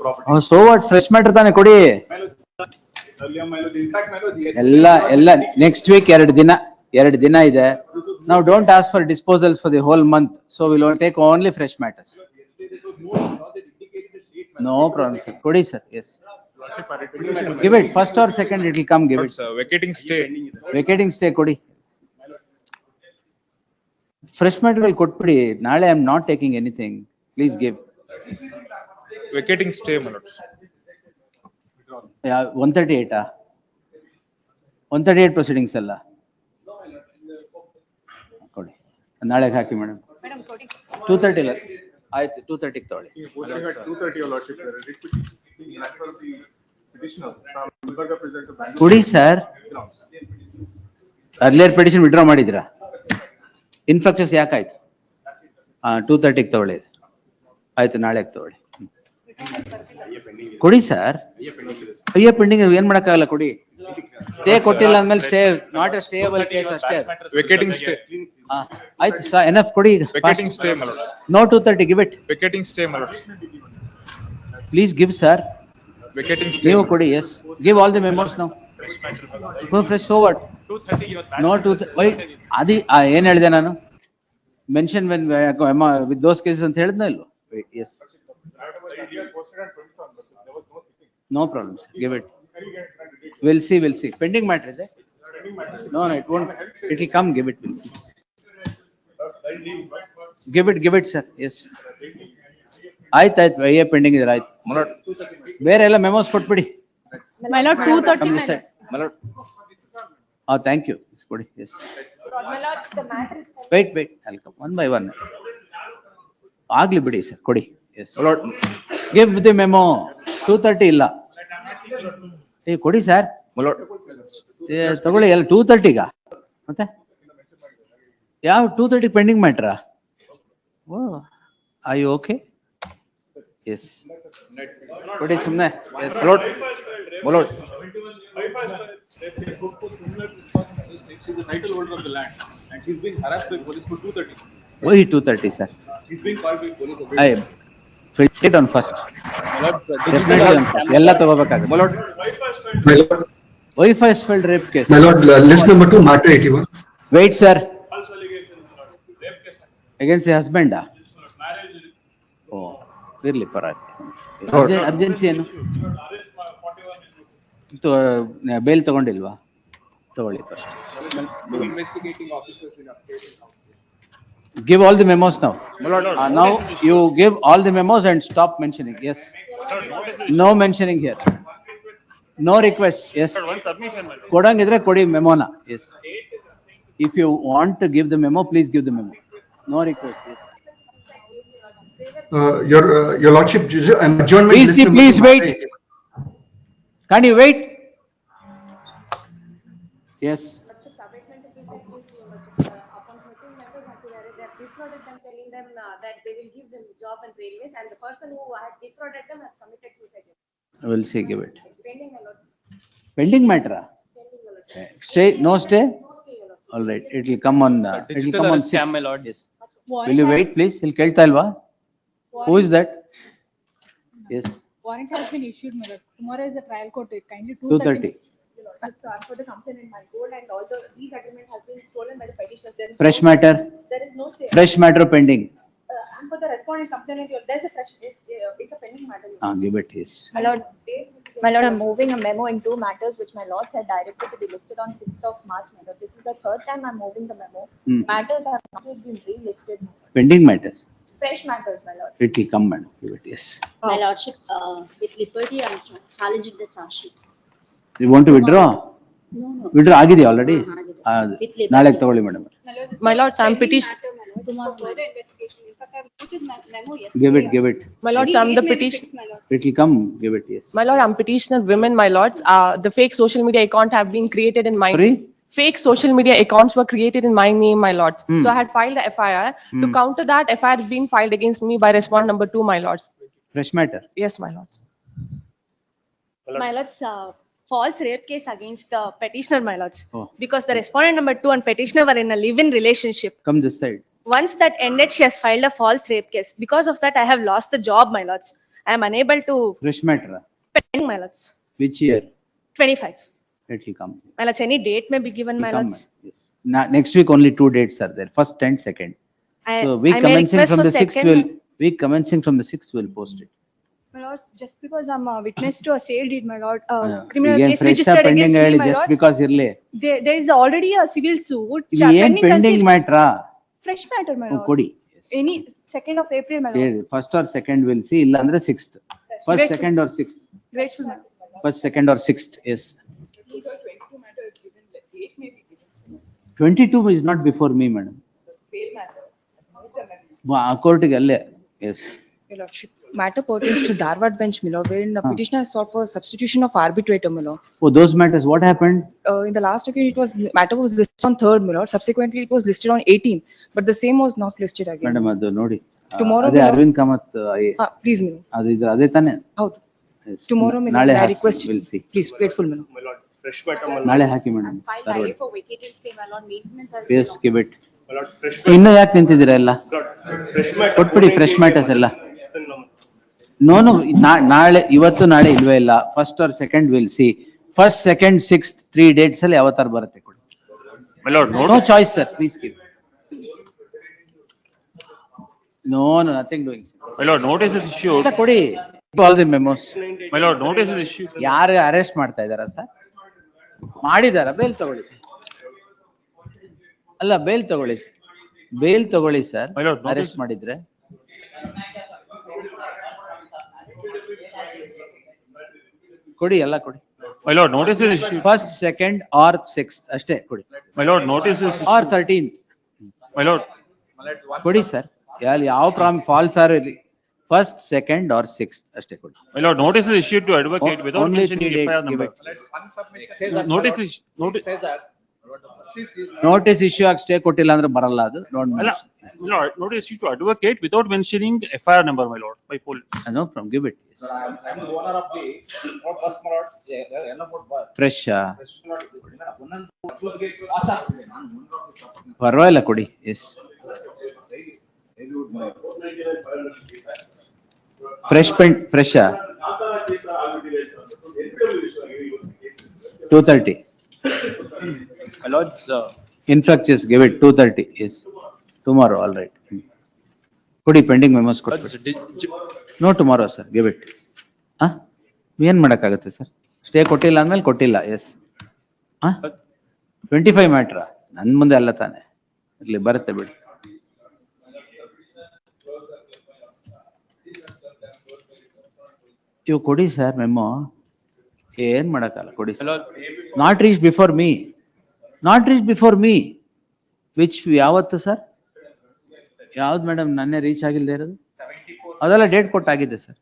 property. Oh, so what? Fresh matter ತಾನೆ ಕೊಡಿ. Earlier mileage, in fact, mileage, yes. ಎಲ್ಲ next week 2 ದಿನ ಇದೆ. Now don't ask for disposals for the whole month. So we'll take only fresh matters. Yesterday there was no law that indicated the date. No problem, sir. Kodi, sir. Yes. Lordship, I repeat. Give it. First or second, it will come. Give it. Vacating stay. Vacating stay, Kodi. Fresh matter will ಕೊಟ್ಬಿಡಿ. ನಾಳೆ I am not taking anything. Please give. Vacating stay, my lords. Yeah, 138. 138 proceedings ಅಲ್ಲ. ಕೊಡಿ. ನಾಳೆಗೆ ಹಾಕಿ madam. 230 ಇಲ್ಲ. ಆಯ್ತು 230 ಗೆ ತಗೊಳ್ಳಿ. 230, your lordship, as per the petitioner from Gulbarga present to Bangalore. ಕೊಡಿ ಸರ್. ಅರ್ಲಿಯರ್ ಪಿಟಿಷನ್ ವಿಡ್ರಾ ಮಾಡಿದ್ರಾ? ಇನ್ಫ್ಲಕ್ಸಸ್ ಯಾಕಾಯ್ತು? 230 ಗೆ ತಗೊಳ್ಳಿ. ಆಯ್ತು ನಾಳೆಗೆ ತಗೊಳ್ಳಿ. ಕೊಡಿ ಸರ್. ಅಯ್ಯ ಪೆಂಡಿಂಗ್ ಏನ್ ಮಾಡಕ್ಕಾಗಲ್ಲ ಕೊಡಿ. ಸ್ಟೇ ಕೊಟ್ಟಿಲ್ಲ ಅಂದ್ಮೇಲೆ stay not A stable case ಅಷ್ಟೇ. Vacating stay. ಆಯ್ತು ಸರ್ ಎನಫ್ ಕೊಡಿ ಈಗ. Vacating stay, my lords. No 230, give it. Vacating stay, my lords. Please give sir. Vacating stay. ನೀವು ಕೊಡಿ. Yes, give all the memos now. Go fresh forward. 230, your. No 230. ಅದಿ ಏನ್ ಹೇಳಿದೆ ನಾನು? Mention when with those cases ಅಂತ ಹೇಳಿದ್ನೋ ಇಲ್ವೋ? Yes. No problem, sir. Give it. We'll see. Pending matter is it? No, it won't. It will come. Give it. We'll see. Give it, sir. Yes. ಆಯ್ತು. ಅಯ್ಯೇ pending ಇದೆ. ಆಯ್ತು. ಬೇರೆ ಎಲ್ಲ ಮೆಮೋಸ್ ಕೊಟ್ಬಿಡಿ. My lord, 230. My lord. Thank you. ಕೊಡಿ. Yes. My lord, the matter is. Wait. I'll come one by one. ಆಗ್ಲಿ ಬಿಡಿ sir ಕೊಡಿ. Yes. My lord. Give the memo. 230 ಇಲ್ಲ. ಕೊಡಿ ಸರ್. My lord. ತಗೊಳ್ಳಿ ಎಲ್ಲ 230 ಗ ಮತ್ತೆ ಯಾವ 230 ಪೆಂಡಿಂಗ್ ಮ್ಯಾಟ್ರಾ? Oh I okay. ಎಸ್ ಕೊಡಿ ಸುಮ್ಮನೆ. Yes my lord. My lord. She's the title holder of the land and she's being harassed by police for 230. Why 230 sir? She's being called by police. I filed it on first. Definitely on first. ಎಲ್ಲ ತಗೋಬೇಕಾಗುತ್ತೆ. My lord. My lord. Wife has filed rape case. My lord, list number 2, matter 81. Wait sir. False allegation, rape case. Against the husband Marriage. ಓ ಇರ್ಲಿ ಪರವಾಗಿಲ್ಲ. Urgency ಏನು? Bale ತಗೊಂಡಿಲ್ವಾ? ತಗೊಳ್ಳಿ first. Investigating officers in updating. Give all the memos now. Now you give all the memos and stop mentioning. Yes. No mentioning here. No request. Yes. One submission, my lord. ಕೊಡಂಗಿದ್ರೆ ಕೊಡಿ ಮೆಮೋನ. Yes. If you want to give the memo, please give the memo. No request. Yes. Your lordship, an adjournment. Please, list number please 2, wait. matter 81. Can you wait? Yes. Telling them that they will give them job and railways, and the person who had defrauded them has committed suicide. We'll see. Give it. Pending, my lords. Pending matter. Pending, my lords. Stay. No stay. No stay, my lords. All right. It will come on. It will come on 6th. Yes. Warrant Will you has- wait, please? He'll kelta ilva. Who is that? Yes. Warrant has been issued, my lord. Tomorrow is the trial court date. Kindly 230. For the complainant, my gold and all these agreement has been stolen by the petitioners. There is Fresh no- matter. There is no stay. Fresh matter pending. And for the respondent complainant, there's a fresh, it's a pending matter. Give it. Yes. My lord, I'm moving a memo in 2 matters which my lords had directed to be listed on 6th of March, my lord. This is the 3rd time I'm moving the memo. Matters have not yet been relisted, my lord. Pending matters. Fresh matters, my lord. It will come, madam. Give it. Yes. My lordship, with liberty, I'm challenging the charge sheet. You want to withdraw? No. Withdraw ಆಗಿದೆ already. With liberty. ನಾಳೆಗೆ ತಗೊಳ್ಳಿ madam. My lords, I'm petition. Tomorrow. Further investigation. In fact, I wrote this memo yesterday. Give it. My lords, I'm the petition. It will come. Give it. Yes. My lord, I'm petitioner women, my lords. The fake social media account have been created in my Sorry? Fake social media accounts were created in my name, my lords. So I had filed the FIR. To counter that, FIR has been filed against me by respondent number 2, my lords. Fresh matter. Yes, my lords. My lords, false rape case against the petitioner, my lords. Oh. Because the respondent number 2 and petitioner were in a live-in relationship. Come this side. Once that ended, she has filed a false rape case. Because of that, I have lost the job, my lords. I am unable to Fresh matter, pending, my lords. which year? 25. Let you come. My lords, any date may be given, my You come, lords. yes. Next week only 2 dates are there, first and second. So week I may commencing request from for the 6th second. will, week commencing from the 6th will post it. My lords, just because I'm a witness to a sale deed, my lord, Again, criminal case fresh registered pending against me, ಹೇಳಿ my just lord. because ಇರ್ಲಿ. There is already a civil suit. ಏನ್ pending matter? Fresh matter, my lord. ಕೊಡಿ. Any 2nd of April, my lord. First or second will see, ಇಲ್ಲ ಅಂದ್ರೆ 6th. First, Grateful. second or 6th. Grateful, my lord. First, second or 6th, yes. 22 is not before me, madam. Court ಗೆ ಅಲ್ಲೇ, yes. Your Lordship, matter pertains to Dharwad bench, my lord, wherein the petitioner has sought for substitution of arbitrator, my lord. Oh, those matters, what happened? In the last occasion, matter was listed on 3rd, my lord. Subsequently, it was listed on 18th, but the same was not listed again. Madam, ಅದು ನೋಡಿ. Tomorrow, ಅದೇ my lord. Arvind Kamath Please, my lord. ಅದು ಇದು ಅದೇ ತಾನೇ? ಹೌದು. Yes. Tomorrow, my ನಾಳೆ lord, I hockey, request, we'll see. please, grateful, my lord. My lord, fresh matter, my lord. ನಾಳೆ ಹಾಕಿ madam. Filed IA for vacated stay, my lord, maintenance has Yes, been. give it. My lord, fresh ಇನ್ನು ಯಾಕೆ ನಿಂತಿದ್ದೀರಾ ಎಲ್ಲ? fresh matter. ಕೊಟ್ಬಿಡಿ fresh matters ಎಲ್ಲ. No, ನಾಳೆ ಇವತ್ತು ನಾಳೆ ಇಲ್ವೇ ಇಲ್ಲ. First or second will see. First, second, 6th 3 dates ಅಲ್ಲಿ ಯಾವತ್ತಾರು ಬರುತ್ತೆ ಕೊಡಿ. My lord, No choice, sir, please give. No, nothing doing. My lord, notice is issued. ಇಲ್ಲ ಕೊಡಿ. All the memos. My lord, notice is issued. ಯಾರು arrest ಮಾಡ್ತಾ ಇದಾರಾ sir? ಮಾಡಿದಾರ, bale ತಗೊಳ್ಳಿ sir. ಅಲ್ಲ ಬೇಲ್ ತಗೊಳ್ಳಿ ಸರ್. ಬೇಲ್ ತಗೊಳ್ಳಿ sir. My lord, notice- arrest ಮಾಡಿದ್ರೆ. ಕೊಡಿ ಎಲ್ಲ ಕೊಡಿ. My lord, notice is issued. First, second or 6th ಅಷ್ಟೇ ಕೊಡಿ. My lord, notice is Or issued. 13th My lord, ಕೊಡಿ ಸರ್. ಯಾವ ಫಾಲ್ಸ್ ಆರ್ ಇರಲಿ. First, second or 6th ಅಷ್ಟೇ ಕೊಡಿ. my lord, notice is issued to advocate without Only 3 mentioning dates, FIR give number. it. Notice is, notice, notice issue ಆಗಿ stay ಕೊಟ್ಟಿಲ್ಲ ಅಂದ್ರೆ ಬರಲ್ಲ ಅದು. ಅಲ್ಲ, my lord, notice issued to advocate without mentioning FIR number, my lord, by police. No problem, give it. Yes. I'm the owner of the bus, my lord. Bus. Fresh. ಪರವಾಗಿಲ್ಲ ಕೊಡಿ. Yes. Fresh ಪೆಂಟ್ fresh 2:30. My lords, Infractions, give it 2:30. Yes. Tomorrow, all right. ಕೊಡಿ pending memos ಕೊಡಿ. No tomorrow sir, give it. ಏನ್ ಮಾಡಕ್ಕಾಗತ್ತೆ sir? Stay ಕೊಟ್ಟಿಲ್ಲ ಅಂದ್ಮೇಲೆ ಕೊಟ್ಟಿಲ್ಲ. ಎಸ್. 25 ಮ್ಯಾಟ್ರ ನನ್ ಮುಂದೆ ಅಲ್ಲ ತಾನೆ, ಇರ್ಲಿ ಬರುತ್ತೆ ಬಿಡಿ. ಇವು ಕೊಡಿ ಸರ್ ಮೆಮೋ. ಏನ್ ಮಾಡಕ್ಕಲ್ಲ ಕೊಡಿ sir. Not reach before me. Not reach before me. Which ಯಾವತ್ತು ಸರ್? ಯಾವ್ದು ಮೇಡಮ್ ನನ್ನೇ ರೀಚ್ ಆಗಿಲ್ಲದೆ ಇರೋದು? ಅದೆಲ್ಲ ಡೇಟ್ ಕೊಟ್ಟಾಗಿದೆ ಸರ್.